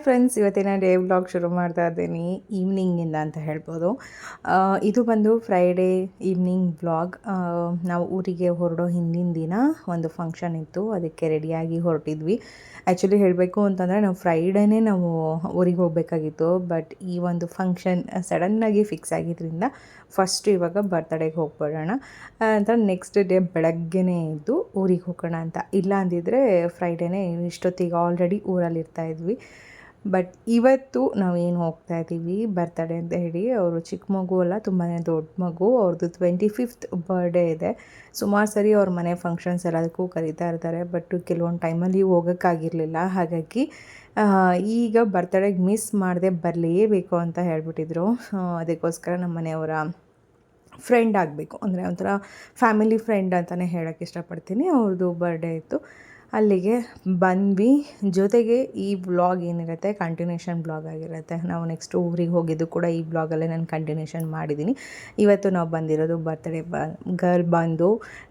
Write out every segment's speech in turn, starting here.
Friends, ಇವತ್ತಿನ day vlog ಶುರು ಮಾಡ್ತಾ ಇದ್ದೀನಿ ಈವ್ನಿಂಗಿಂದ ಅಂತ ಹೇಳ್ಬೋದು. ಇದು ಬಂದು ಫ್ರೈಡೇ ಈವ್ನಿಂಗ್ ವ್ಲಾಗ್. ನಾವು ಊರಿಗೆ ಹೊರಡೋ ಹಿಂದಿನ ದಿನ ಒಂದು ಫಂಕ್ಷನ್ ಇತ್ತು, ಅದಕ್ಕೆ ರೆಡಿಯಾಗಿ ಹೊರಟಿದ್ವಿ. ಆ್ಯಕ್ಚುಲಿ ಹೇಳಬೇಕು ಅಂತಂದರೆ ನಾವು ಫ್ರೈಡೇನೇ ನಾವು ಊರಿಗೆ ಹೋಗಬೇಕಾಗಿತ್ತು. ಬಟ್ ಈ ಒಂದು ಫಂಕ್ಷನ್ ಸಡನ್ನಾಗಿ ಫಿಕ್ಸ್ ಆಗಿದ್ದರಿಂದ ಫಸ್ಟ್ ಇವಾಗ ಬರ್ತಡೇಗೆ ಹೋಗ್ಬಿಡೋಣ ಅಂತ ನೆಕ್ಸ್ಟ್ ಡೇ ಬೆಳಗ್ಗೆನೇ ಇದ್ದು ಊರಿಗೆ ಹೋಗೋಣ ಅಂತ. ಇಲ್ಲ ಅಂದಿದ್ರೆ ಫ್ರೈಡೇನೇ ಇಷ್ಟೊತ್ತಿಗೆ ಆಲ್ರೆಡಿ ಊರಲ್ಲಿ ಇರ್ತಾಯಿದ್ವಿ. ಬಟ್ ಇವತ್ತು ನಾವೇನು ಹೋಗ್ತಾ ಇದ್ದೀವಿ ಬರ್ತಡೇ ಅಂತ ಹೇಳಿ. ಅವರು ಚಿಕ್ಕ ಮಗು ಅಲ್ಲ, ತುಂಬಾ ದೊಡ್ಡ ಮಗು. ಅವ್ರದ್ದು 25th ಬರ್ಡೇ ಇದೆ. ಸುಮಾರು ಸರಿ ಅವ್ರ ಮನೆ ಫಂಕ್ಷನ್ಸ್ ಎಲ್ಲದಕ್ಕೂ ಕರೀತಾ ಇರ್ತಾರೆ, ಬಟ್ ಕೆಲವೊಂದು ಟೈಮಲ್ಲಿ ಹೋಗೋಕ್ಕಾಗಿರಲಿಲ್ಲ. ಹಾಗಾಗಿ ಈಗ ಬರ್ತಡೇಗೆ ಮಿಸ್ ಮಾಡದೆ ಬರಲೇಬೇಕು ಅಂತ ಹೇಳ್ಬಿಟ್ಟಿದ್ರು. ಅದಕ್ಕೋಸ್ಕರ ನಮ್ಮ ಮನೆಯವರ ಫ್ರೆಂಡ್ ಆಗಬೇಕು, ಅಂದರೆ ಒಂಥರ ಫ್ಯಾಮಿಲಿ ಫ್ರೆಂಡ್ ಅಂತಲೇ ಹೇಳೋಕ್ಕೆ ಇಷ್ಟಪಡ್ತೀನಿ. ಅವ್ರದ್ದು ಬರ್ಡೇ ಇತ್ತು, ಅಲ್ಲಿಗೆ ಬಂದ್ವಿ. ಜೊತೆಗೆ ಈ ವ್ಲಾಗ್ ಏನಿರುತ್ತೆ ಕಂಟಿನ್ಯೂಷನ್ ವ್ಲಾಗ್ ಆಗಿರುತ್ತೆ. ನಾವು ನೆಕ್ಸ್ಟ್ ಊರಿಗೆ ಹೋಗಿದ್ದು ಕೂಡ ಈ ವ್ಲಾಗಲ್ಲೇ ನಾನು ಕಂಟಿನ್ಯೂಷನ್ ಮಾಡಿದ್ದೀನಿ. ಇವತ್ತು ನಾವು ಬಂದಿರೋದು ಬರ್ತ್ಡೇ ಗರ್ಲ್ ಬಂದು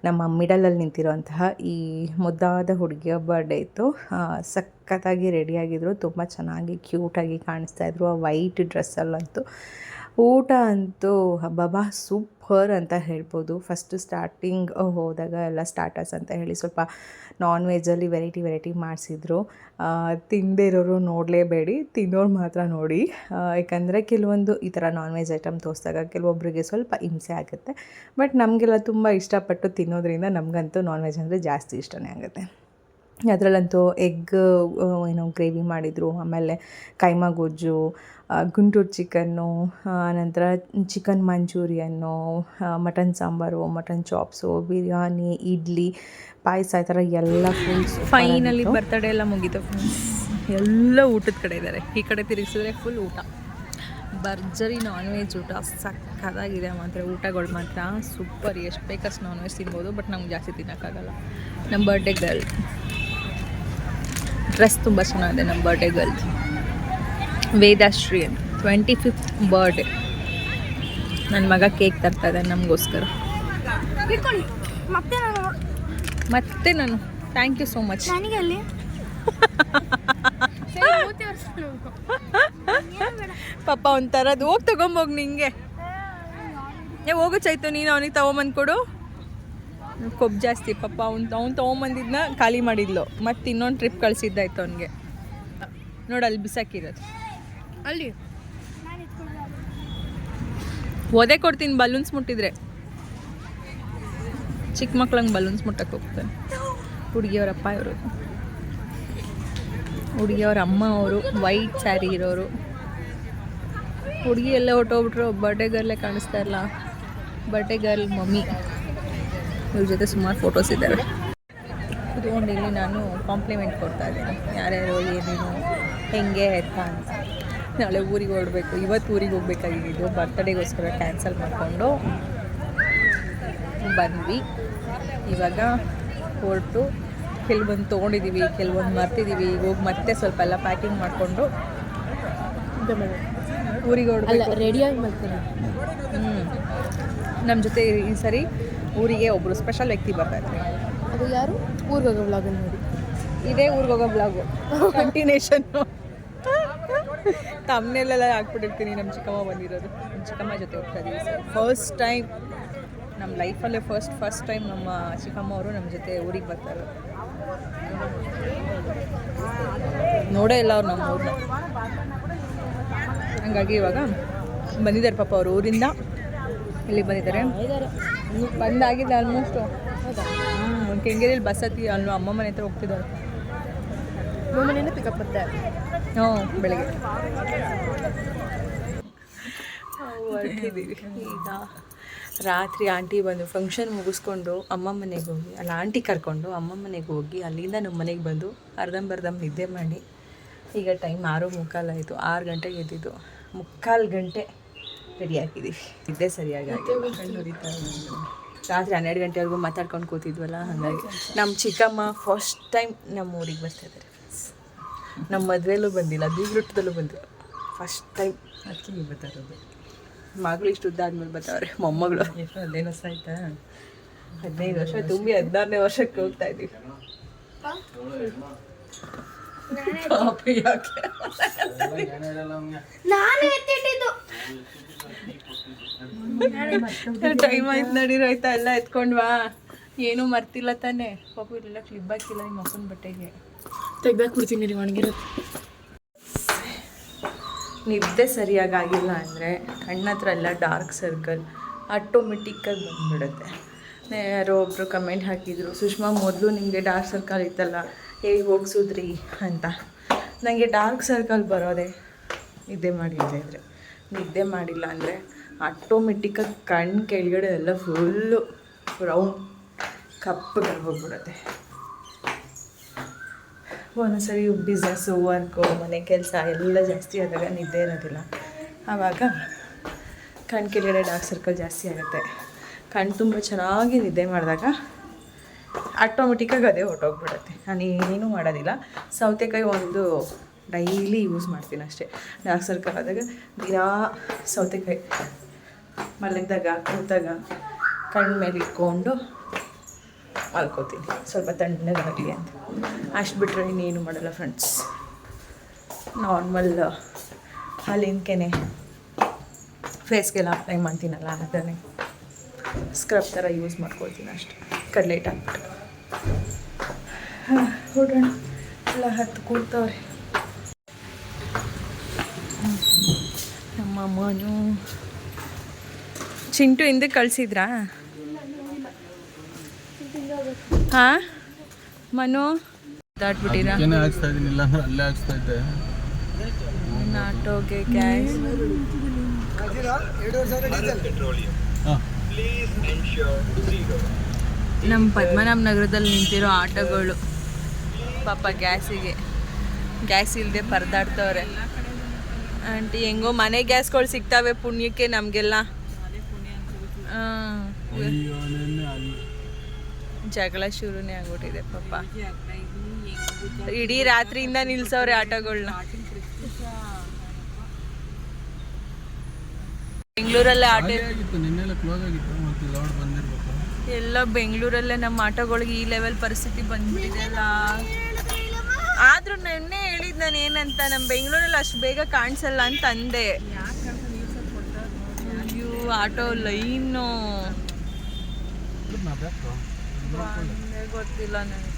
ನಮ್ಮ ಮಿಡಲಲ್ಲಿ ನಿಂತಿರೋಂತಹ ಈ ಮುದ್ದಾದ ಹುಡುಗಿಯ ಬರ್ಡೇ ಇತ್ತು. ಸಖತ್ತಾಗಿ ರೆಡಿಯಾಗಿದ್ದರು, ತುಂಬ ಚೆನ್ನಾಗಿ ಕ್ಯೂಟಾಗಿ ಕಾಣಿಸ್ತಾಯಿದ್ರು ಆ ವೈಟ್ ಡ್ರೆಸ್ಸಲ್ಲಂತೂ. ಊಟ ಅಂತೂ ಹಬ್ಬಬ್ಬಾ ಸೂಪರ್ ಅಂತ ಹೇಳ್ಬೋದು. ಫಸ್ಟು ಸ್ಟಾರ್ಟಿಂಗ್ ಹೋದಾಗ ಎಲ್ಲ ಸ್ಟಾರ್ಟರ್ಸ್ ಅಂತ ಹೇಳಿ ಸ್ವಲ್ಪ ನಾನ್ ವೆಜ್ಜಲ್ಲಿ ವೆರೈಟಿ ಮಾಡಿಸಿದ್ರು. ತಿನ್ನದೇ ಇರೋರು ನೋಡಲೇಬೇಡಿ, ತಿನ್ನೋರು ಮಾತ್ರ ನೋಡಿ. ಯಾಕಂದರೆ ಕೆಲವೊಂದು ಈ ಥರ ನಾನ್ ವೆಜ್ ಐಟಮ್ ತೋರಿಸಿದಾಗ ಕೆಲವೊಬ್ಬರಿಗೆ ಸ್ವಲ್ಪ ಹಿಂಸೆ ಆಗುತ್ತೆ. ಬಟ್ ನಮಗೆಲ್ಲ ತುಂಬ ಇಷ್ಟಪಟ್ಟು ತಿನ್ನೋದ್ರಿಂದ ನಮಗಂತೂ ನಾನ್ ವೆಜ್ ಅಂದರೆ ಜಾಸ್ತಿ ಇಷ್ಟನೇ ಆಗುತ್ತೆ. ಅದರಲ್ಲಂತೂ ಎಗ್ ಏನೋ ಗ್ರೇವಿ ಮಾಡಿದರು, ಆಮೇಲೆ ಕೈಮಾ ಗೊಜ್ಜು, ಗುಂಟೂರು ಚಿಕನ್ನು, ಆನಂತರ chicken Manchurian, mutton sambar, mutton chops, biryani, idli, ಪಾಯಸ, ಈ ಥರ ಎಲ್ಲ ಫುಲ್ಸ್. ಫೈನಲಿ ಬರ್ತಡೇ ಎಲ್ಲ ಮುಗೀತು ಫ್ರೆಂಡ್ಸ್. ಎಲ್ಲ ಊಟದ ಕಡೆ ಇದ್ದಾರೆ. ಈ ಕಡೆ ತಿರುಗಿಸಿದ್ರೆ ಫುಲ್ ಊಟ, ಭರ್ಜರಿ ನಾನ್ ವೆಜ್ ಊಟ ಸಕ್ಕತ್ತಾಗಿದೆ ಮಾತ್ರ. ಊಟಗಳು ಮಾತ್ರ ಸೂಪರ್. ಎಷ್ಟು ಬೇಕಷ್ಟು ನಾನ್ ವೆಜ್ ತಿನ್ಬೋದು, ಬಟ್ ನಮ್ಗೆ ಜಾಸ್ತಿ ತಿನ್ನೋಕ್ಕಾಗಲ್ಲ. ನಮ್ಮ ಬರ್ಡೇ ಗರ್ಲ್ ಡ್ರೆಸ್ ತುಂಬ ಚೆನ್ನಾಗಿದೆ. ನಮ್ಮ ಬರ್ಡೇ ಗರ್ಲ್ ವೇದಾಶ್ರೀ ಅಂತ, 25th ಬರ್ಡೇ. ನನ್ನ ಮಗ ಕೇಕ್ ತರ್ತಾ ಇದ್ದಾನೆ ನಮಗೋಸ್ಕರ. ಮತ್ತೆ ನಾನು ಥ್ಯಾಂಕ್ ಯು ಸೋ ಮಚ್. ಪಾಪ ಒಂಥರದ್ದು ಹೋಗಿ ತೊಗೊಂಬೋಗಿ ನಿಂಗೆ. ಹೋಗು ಚೈತು, ನೀನು ಅವನಿಗೆ ತೊಗೊಂಬಂದು ಕೊಡು. ಕೊಬ್ಬು ಜಾಸ್ತಿ ಪಾಪ. ಅವ್ನು ತೊಗೊಂಬಂದಿದ್ದನ್ನ ಖಾಲಿ ಮಾಡಿದ್ಲು, ಮತ್ತು ಇನ್ನೊಂದು ಟ್ರಿಪ್ ಕಳಿಸಿದ್ದಾಯ್ತು ಅವನಿಗೆ. ನೋಡಿ ಅಲ್ಲಿ ಬಿಸಾಕಿರೋದು, ಅಲ್ಲಿ ಒದೆ ಕೊಡ್ತೀನಿ ಬಲೂನ್ಸ್ ಮುಟ್ಟಿದ್ರೆ. ಚಿಕ್ಕ ಮಕ್ಳಂಗೆ ಬಲೂನ್ಸ್ ಮುಟ್ಟಕ್ಕೆ ಹೋಗ್ತಾನೆ. ಹುಡುಗಿಯವರಪ್ಪ ಇವರು, ಹುಡುಗಿಯವರ ಅಮ್ಮ ಅವರು, ವೈಟ್ ಸ್ಯಾರಿ ಇರೋರು. ಹುಡುಗಿ ಎಲ್ಲ ಹೊಟ್ಟೋಗ್ಬಿಟ್ರು, ಬರ್ಡೇ ಗರ್ಲೇ ಕಾಣಿಸ್ತಾ ಇಲ್ಲ. ಬರ್ಡೇ ಗರ್ಲ್ ಮಮ್ಮಿ ಇವ್ರ ಜೊತೆ ಸುಮಾರು ಫೋಟೋಸ್ ಇದ್ದಾವೆ. ಕುತ್ಕೊಂಡು ಇಲ್ಲಿ ನಾನು ಕಾಂಪ್ಲಿಮೆಂಟ್ ಕೊಡ್ತಾ ಇದ್ದೀನಿ, ಯಾರ್ಯಾರು ಏನೇನು ಹೆಂಗೆ ಎತ್ತ ಅಂತ. ನಾಳೆ ಊರಿಗೆ ಹೊರಡಬೇಕು. ಇವತ್ತು ಊರಿಗೆ ಹೋಗ್ಬೇಕಾಗಿದ್ದು, ಬರ್ತಡೇಗೋಸ್ಕರ ಕ್ಯಾನ್ಸಲ್ ಮಾಡಿಕೊಂಡು ಬಂದ್ವಿ. ಇವಾಗ ಹೊರಟು ಕೆಲವೊಂದು ತೊಗೊಂಡಿದ್ದೀವಿ, ಕೆಲವೊಂದು ಮರ್ತಿದ್ದೀವಿ. ಈಗ ಹೋಗಿ ಮತ್ತೆ ಸ್ವಲ್ಪ ಎಲ್ಲ ಪ್ಯಾಕಿಂಗ್ ಮಾಡಿಕೊಂಡು ಊರಿಗೆ ಹೊರಡಬೇಕು. ರೆಡಿಯಾಗಿ ಮಾಡ್ತೀನಿ. ನಮ್ಮ ಜೊತೆ ಈ ಸರಿ ಊರಿಗೆ ಒಬ್ಬರು ಸ್ಪೆಷಲ್ ವ್ಯಕ್ತಿ ಬರ್ತಾಯಿದ್ದಾರೆ. ಅದು ಯಾರು? ಊರಿಗೆ ಹೋಗೋ ಬ್ಲಾಗನ್ನು ನೋಡಿ. ಇದೇ ಊರಿಗೆ ಹೋಗೋ ಬ್ಲಾಗು ಕಂಟಿನ್ಯೂಷನ್ನು. ತಮ್ಮನೆಲ್ಲ ಹಾಕ್ಬಿಟ್ಟಿರ್ತೀನಿ. ನಮ್ಮ ಚಿಕ್ಕಮ್ಮ ಬಂದಿರೋದು, ನಮ್ಮ ಚಿಕ್ಕಮ್ಮ ಜೊತೆ ಹೋಗ್ತಾ ಇದ್ದೀವಿ ಸರ್. ಫಸ್ಟ್ ಟೈಮ್ ನಮ್ಮ ಲೈಫಲ್ಲೇ ಫಸ್ಟ್ ಟೈಮ್ ನಮ್ಮ ಚಿಕ್ಕಮ್ಮ ಅವರು ನಮ್ಮ ಜೊತೆ ಊರಿಗೆ ಬರ್ತಾರೆ. ನೋಡೇ ಇಲ್ಲ ಅವ್ರು ನಮ್ಮ ಊರನ್ನ. ಹಂಗಾಗಿ ಇವಾಗ ಬಂದಿದ್ದಾರೆ ಪಾಪ ಅವರು ಊರಿಂದ. ಇಲ್ಲಿಗೆ ಬಂದಿದ್ದಾರೆ, ಬಂದಾಗಿದೆ ಆಲ್ಮೋಸ್ಟು. ಕೆಂಗೇರಿಯಲ್ಲಿ ಬಸ್ ಹತ್ತಿ ಅಲ್ಲಿ ಅಮ್ಮ ಮನೆ ಹತ್ರ ಹೋಗ್ತಿದ್ದಾರೆ. ನಮ್ಮ ಮನೆಯಿಂದ ಪಿಕಪ್ ಬರುತ್ತೆ. ಹ್ಞೂ, ಬೆಳಗ್ಗೆ ಹೊರಟಿದ್ದೀವಿ. ಈಗ ರಾತ್ರಿ ಆಂಟಿ ಬಂದು ಫಂಕ್ಷನ್ ಮುಗಿಸ್ಕೊಂಡು ಅಮ್ಮ ಮನೆಗೆ ಹೋಗಿ, ಅಲ್ಲ ಆಂಟಿ ಕರ್ಕೊಂಡು ಅಮ್ಮ ಮನೆಗೆ ಹೋಗಿ, ಅಲ್ಲಿಂದ ನಮ್ಮ ಮನೆಗೆ ಬಂದು ಅರ್ಧಂಬರ್ಧಂ ನಿದ್ದೆ ಮಾಡಿ ಈಗ ಟೈಮ್ 6:45 ಆಯಿತು. 6 ಗಂಟೆಗೆ ಎದ್ದಿದ್ದು, 3/4 ಗಂಟೆ ರೆಡಿ ಆಗಿದ್ದೀವಿ. ನಿದ್ದೆ ಸರಿಯಾಗಿ ರಾತ್ರಿ 12 ಗಂಟೆವರೆಗೂ ಮಾತಾಡ್ಕೊಂಡು ಕೂತಿದ್ವಲ್ಲ. ಹಾಗಾಗಿ ನಮ್ಮ ಚಿಕ್ಕಮ್ಮ ಫಸ್ಟ್ ಟೈಮ್ ನಮ್ಮ ಊರಿಗೆ ಬರ್ತಾಯಿದ್ದಾರೆ. ನಮ್ಮ ಮದುವೆಯಲ್ಲೂ ಬಂದಿಲ್ಲ, ಬೀಗ್ರೂಟದಲ್ಲೂ ಬಂದಿಲ್ಲ, ಫಸ್ಟ್ ಟೈಮ್. ಅದಕ್ಕೆ ಬರ್ತಾ ಇರೋದು. ಮಗಳು ಇಷ್ಟು ಉದ್ದ ಆದ್ಮೇಲೆ ಬರ್ತಾವ್ರೆ. ಮೊಮ್ಮಗಳು ಎಷ್ಟು 15 ವರ್ಷ ಆಯ್ತಾ? 15 ವರ್ಷ ತುಂಬಿ 16ನೇ ವರ್ಷಕ್ಕೆ ಹೋಗ್ತಾ ಇದ್ದೀವಿ. ಕಾಪಿ ಯಾಕೆ ಟೈಮ್ ಆಯ್ತು ನಡೀರು ಆಯ್ತಾ ಎಲ್ಲ ಎತ್ಕೊಂಡ್ವಾ ಏನೂ ಮರ್ತಿಲ್ಲ ತಾನೆ ಪಾಪ ಇಲ್ಲೆಲ್ಲ ಕ್ಲಿಪ್ ಹಾಕಿಲ್ಲ ನಿಮ್ಮ ಅಪ್ಪನ ಬಟ್ಟೆಗೆ ತೆಗ್ದಾಕ್ಬಿಡ್ತೀನಿ ರೀ ಒಣಗಿರೋದು. ನಿದ್ದೆ ಸರಿಯಾಗಿಲ್ಲ ಅಂದರೆ ಕಣ್ಣತ್ರ ಎಲ್ಲ ಡಾರ್ಕ್ ಸರ್ಕಲ್ ಆಟೋಮೆಟಿಕ್ಕಾಗಿ ಬಂದುಬಿಡುತ್ತೆ. ಯಾರೋ ಒಬ್ಬರು ಕಮೆಂಟ್ ಹಾಕಿದರು, ಸುಷ್ಮಾ ಮೊದಲು ನಿಮಗೆ ಡಾರ್ಕ್ ಸರ್ಕಲ್ ಇತ್ತಲ್ಲ ಹೇಗೆ ಹೋಗ್ಸಿದ್ರಿ ಅಂತ. ನನಗೆ ಡಾರ್ಕ್ ಸರ್ಕಲ್ ಬರೋದೆ ನಿದ್ದೆ ಮಾಡಿದ್ದೆ ಇದ್ದರೆ. ನಿದ್ದೆ ಮಾಡಿಲ್ಲ ಅಂದರೆ ಆಟೋಮೆಟಿಕ್ಕಾಗಿ ಕಣ್ಣು ಕೆಳಗಡೆ ಎಲ್ಲ ಫುಲ್ಲು ರೌಂಡ್ ಕಪ್ಪಗೆ ಹೋಗ್ಬಿಡುತ್ತೆ. ಒಂದೊಂದ್ಸರಿ ಬಿಸ್ನೆಸ್ಸು ವರ್ಕು ಮನೆ ಕೆಲಸ ಎಲ್ಲ ಜಾಸ್ತಿ ಆದಾಗ ನಿದ್ದೆ ಇರೋದಿಲ್ಲ. ಆವಾಗ ಕಣ್ಣು ಕೆಳಗಡೆ ಡಾರ್ಕ್ ಸರ್ಕಲ್ ಜಾಸ್ತಿ ಆಗುತ್ತೆ. ಕಣ್ಣು ತುಂಬ ಚೆನ್ನಾಗಿ ನಿದ್ದೆ ಮಾಡಿದಾಗ ಆಟೋಮೆಟಿಕ್ಕಾಗಿ ಅದೇ ಹೊರಟೋಗ್ಬಿಡುತ್ತೆ. ನಾನು ಏನೂ ಮಾಡೋದಿಲ್ಲ. ಸೌತೆಕಾಯಿ ಒಂದು ಡೈಲಿ ಯೂಸ್ ಮಾಡ್ತೀನಿ ಅಷ್ಟೇ. ಡಾರ್ಕ್ ಸರ್ಕಲ್ ಆದಾಗ ದಿನಾ ಸೌತೆಕಾಯಿ ಮಲಗಿದಾಗ ಕೂತಾಗ ಕಣ್ಣು ಮೇಲೆ ಇಟ್ಕೊಂಡು ಮಲ್ಕೋತೀನಿ, ಸ್ವಲ್ಪ ತಣ್ಣಗಾಗಲಿ ಅಂತ. ಅಷ್ಟು ಬಿಟ್ಟರೆ ಇನ್ನೇನು ಮಾಡಲ್ಲ ಫ್ರೆಂಡ್ಸ್. ನಾರ್ಮಲ್ ಹಾಲಿನ ಕೆನೆ ಫೇಸ್ಗೆಲ್ಲ ಅಪ್ಲೈ ಮಾಡ್ತೀನಲ್ಲ ಅದನ್ನೇ ಸ್ಕ್ರಬ್ ಥರ ಯೂಸ್ ಮಾಡ್ಕೊಳ್ತೀನಿ ಅಷ್ಟೆ. ಕಡಲೆ ಹಿಟ್ಟು ಹಾಕ್ಬಿಟ್ಟು ಹೊಡೋಣ. ಎಲ್ಲ ಹತ್ತು ಕೂಡ್ತವ್ರೆ. ನಮ್ಮಮ್ಮನೂ ಚಿಂಟು ಹಿಂದಕ್ಕೆ ಕಳಿಸಿದ್ರಾ? ಹಾಂ ಮನು ದಾಟ್ಬಿಟ್ಟಿರಾ? ಹಾಕ್ಸ್ತಾ ಇದ್ದೀನಿ, ಇಲ್ಲ ಅಂದ್ರೆ ಅಲ್ಲೇ ಹಾಕ್ಸ್ತಾ ಇದ್ದೆ. ಆಟೋಗೆ ಗ್ಯಾಸ್ ನಮ್ಮ ಪದ್ಮನಾಭ ನಗರದಲ್ಲಿ ನಿಂತಿರೋ ಆಟೋಗಳು ಪಾಪ ಗ್ಯಾಸ್ ಇಲ್ಲದೆ ಪರದಾಡ್ತವ್ರೆ. ಆಂಟಿ ಹೆಂಗೋ ಮನೆ ಗ್ಯಾಸ್ಗಳು ಸಿಗ್ತಾವೆ ಪುಣ್ಯಕ್ಕೆ ನಮಗೆಲ್ಲ. ಜಗಳ ಶುರುನೇ ಆಗ್ಬಿಟ್ಟಿದೆ ಪಾಪ. ಇಡೀ ರಾತ್ರಿಯಿಂದ ನಿಲ್ಸವ್ರೆ ಆಟೋಗಳನ್ನ. ಬೆಂಗಳೂರಲ್ಲೇ ಆಟೋ ಎಲ್ಲ ಬೆಂಗಳೂರಲ್ಲೇ ನಮ್ಮ ಆಟೋಗಳಿಗೆ ಈ ಲೆವೆಲ್ ಪರಿಸ್ಥಿತಿ ಬಂದ್ಬಿಟ್ಟಿದೆ ಅಲ್ಲ. ಆದ್ರೂ ನೆನ್ನೆ ಹೇಳಿದ್ ನಾನು ಏನಂತ, ನಮ್ಮ ಬೆಂಗಳೂರಲ್ಲಿ ಅಷ್ಟು ಬೇಗ ಕಾಣಿಸಲ್ಲ ಅಂತ ಅಂದೆ. ಅಯ್ಯೋ ಆಟೋ ಲೈನು ಗೊತ್ತಿಲ್ಲ ನನಗೆ.